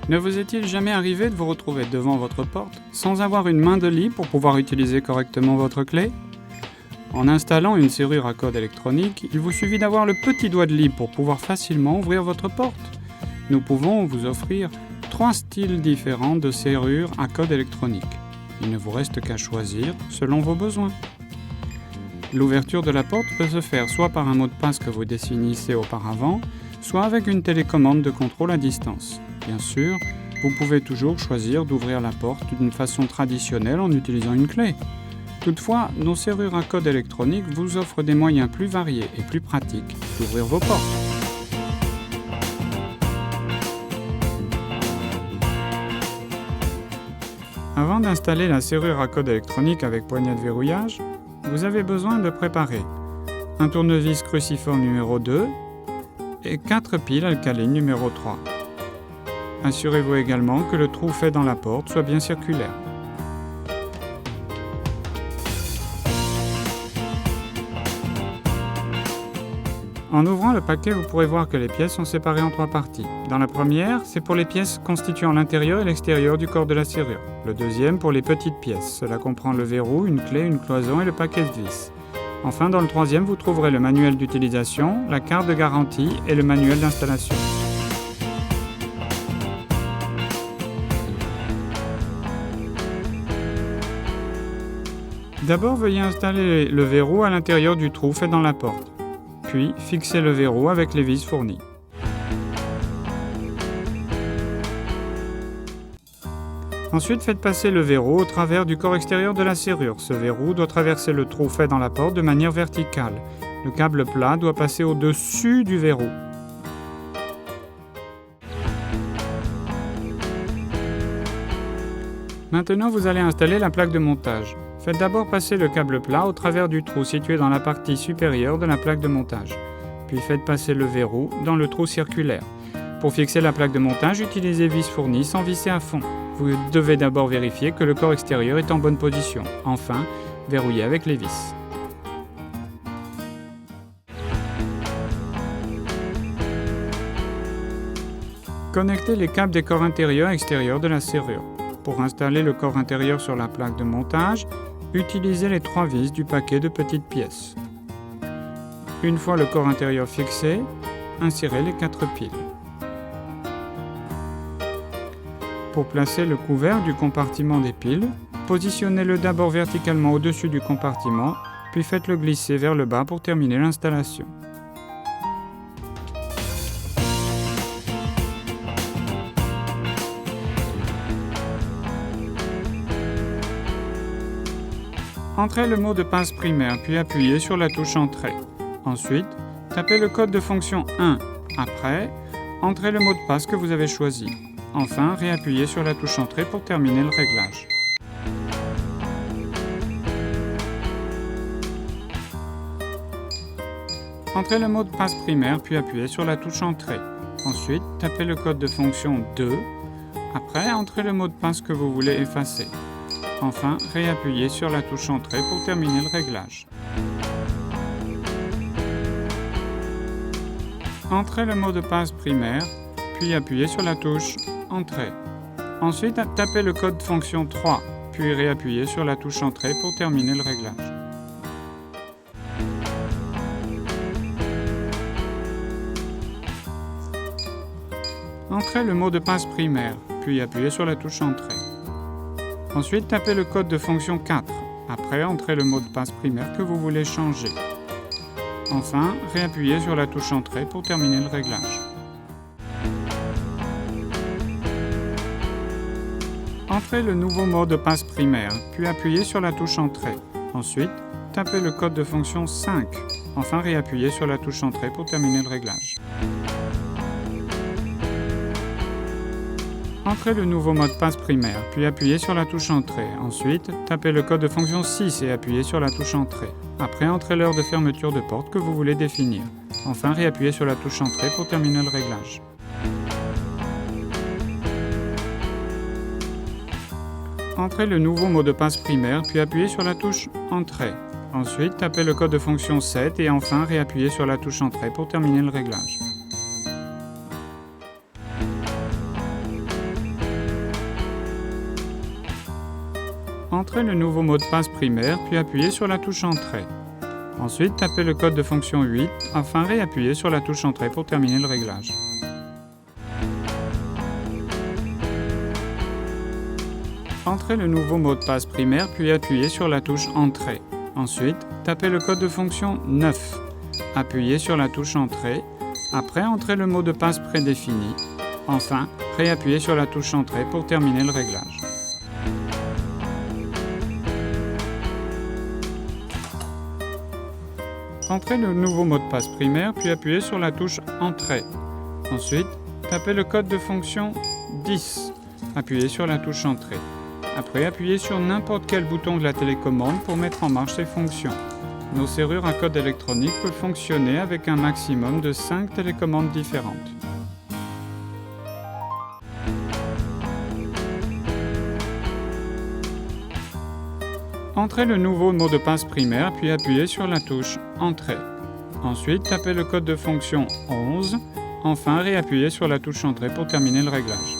Ne vous est-il jamais arrivé de vous retrouver devant votre porte sans avoir une main de libre pour pouvoir utiliser correctement votre clé ? En installant une serrure à code électronique, il vous suffit d'avoir le petit doigt de libre pour pouvoir facilement ouvrir votre porte. Nous pouvons vous offrir 3 styles différents de serrures à code électronique. Il ne vous reste qu'à choisir selon vos besoins. L'ouverture de la porte peut se faire soit par un mot de passe que vous définissez auparavant, soit avec une télécommande de contrôle à distance. Bien sûr, vous pouvez toujours choisir d'ouvrir la porte d'une façon traditionnelle en utilisant une clé. Toutefois, nos serrures à code électronique vous offrent des moyens plus variés et plus pratiques d'ouvrir vos portes. Avant d'installer la serrure à code électronique avec poignée de verrouillage, vous avez besoin de préparer un tournevis cruciforme numéro 2 et 4 piles alcalines numéro 3. Assurez-vous également que le trou fait dans la porte soit bien circulaire. En ouvrant le paquet, vous pourrez voir que les pièces sont séparées en 3 parties. Dans la première, c'est pour les pièces constituant l'intérieur et l'extérieur du corps de la serrure. Le deuxième pour les petites pièces. Cela comprend le verrou, une clé, une cloison et le paquet de vis. Enfin, dans le troisième, vous trouverez le manuel d'utilisation, la carte de garantie et le manuel d'installation. D'abord, veuillez installer le verrou à l'intérieur du trou fait dans la porte. Puis, fixez le verrou avec les vis fournies. Ensuite, faites passer le verrou au travers du corps extérieur de la serrure. Ce verrou doit traverser le trou fait dans la porte de manière verticale. Le câble plat doit passer au-dessus du verrou. Maintenant, vous allez installer la plaque de montage. Faites d'abord passer le câble plat au travers du trou situé dans la partie supérieure de la plaque de montage. Puis faites passer le verrou dans le trou circulaire. Pour fixer la plaque de montage, utilisez vis fournies sans visser à fond. Vous devez d'abord vérifier que le corps extérieur est en bonne position. Enfin, verrouillez avec les vis. Connectez les câbles des corps intérieur et extérieur de la serrure. Pour installer le corps intérieur sur la plaque de montage, utilisez les 3 vis du paquet de petites pièces. Une fois le corps intérieur fixé, insérez les 4 piles. Pour placer le couvercle du compartiment des piles, positionnez-le d'abord verticalement au-dessus du compartiment, puis faites-le glisser vers le bas pour terminer l'installation. Entrez le mot de passe primaire, puis appuyez sur la touche Entrée. Ensuite, tapez le code de fonction 1. Après, entrez le mot de passe que vous avez choisi. Enfin, réappuyez sur la touche Entrée pour terminer le réglage. Entrez le mot de passe primaire, puis appuyez sur la touche Entrée. Ensuite, tapez le code de fonction 2. Après, entrez le mot de passe que vous voulez effacer. Enfin, réappuyez sur la touche Entrée pour terminer le réglage. Entrez le mot de passe primaire, puis appuyez sur la touche Entrée. Ensuite, tapez le code fonction 3, puis réappuyez sur la touche Entrée pour terminer le réglage. Entrez le mot de passe primaire, puis appuyez sur la touche Entrée. Ensuite, tapez le code de fonction 4. Après, entrez le mot de passe primaire que vous voulez changer. Enfin, réappuyez sur la touche Entrée pour terminer le réglage. Entrez le nouveau mot de passe primaire, puis appuyez sur la touche Entrée. Ensuite, tapez le code de fonction 5. Enfin, réappuyez sur la touche Entrée pour terminer le réglage. Entrez le nouveau mot de passe primaire, puis appuyez sur la touche Entrée. Ensuite, tapez le code de fonction 6 et appuyez sur la touche Entrée. Après, entrez l'heure de fermeture de porte que vous voulez définir. Enfin, réappuyez sur la touche Entrée pour terminer le réglage. Entrez le nouveau mot de passe primaire, puis appuyez sur la touche Entrée. Ensuite, tapez le code de fonction 7 et enfin, réappuyez sur la touche Entrée pour terminer le réglage. Entrez le nouveau mot de passe primaire, puis appuyez sur la touche Entrée. Ensuite, tapez le code de fonction 8, enfin réappuyez sur la touche Entrée pour terminer le réglage. Entrez le nouveau mot de passe primaire, puis appuyez sur la touche Entrée. Ensuite, tapez le code de fonction 9. Appuyez sur la touche Entrée. Après, entrez le mot de passe prédéfini. Enfin, réappuyez sur la touche Entrée pour terminer le réglage. Entrez le nouveau mot de passe primaire, puis appuyez sur la touche Entrée. Ensuite, tapez le code de fonction 10. Appuyez sur la touche Entrée. Après, appuyez sur n'importe quel bouton de la télécommande pour mettre en marche ces fonctions. Nos serrures à code électronique peuvent fonctionner avec un maximum de 5 télécommandes différentes. Entrez le nouveau mot de passe primaire, puis appuyez sur la touche Entrée. Ensuite, tapez le code de fonction 11. Enfin, réappuyez sur la touche Entrée pour terminer le réglage.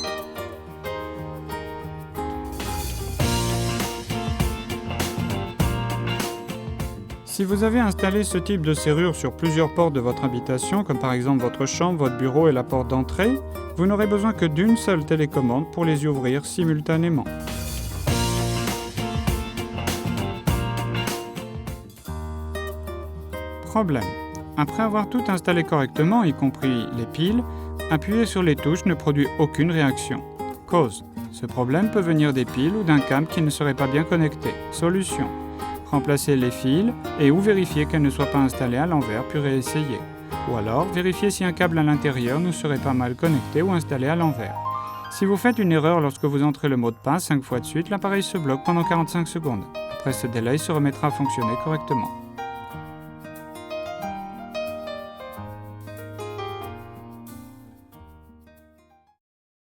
Si vous avez installé ce type de serrure sur plusieurs portes de votre habitation, comme par exemple votre chambre, votre bureau et la porte d'entrée, vous n'aurez besoin que d'une seule télécommande pour les ouvrir simultanément. Problème. Après avoir tout installé correctement, y compris les piles, appuyer sur les touches ne produit aucune réaction. Cause. Ce problème peut venir des piles ou d'un câble qui ne serait pas bien connecté. Solution. Remplacez les fils et ou vérifiez qu'elles ne soient pas installées à l'envers puis réessayez. Ou alors, vérifiez si un câble à l'intérieur ne serait pas mal connecté ou installé à l'envers. Si vous faites une erreur lorsque vous entrez le mot de passe 5 fois de suite, l'appareil se bloque pendant 45 secondes. Après ce délai, il se remettra à fonctionner correctement.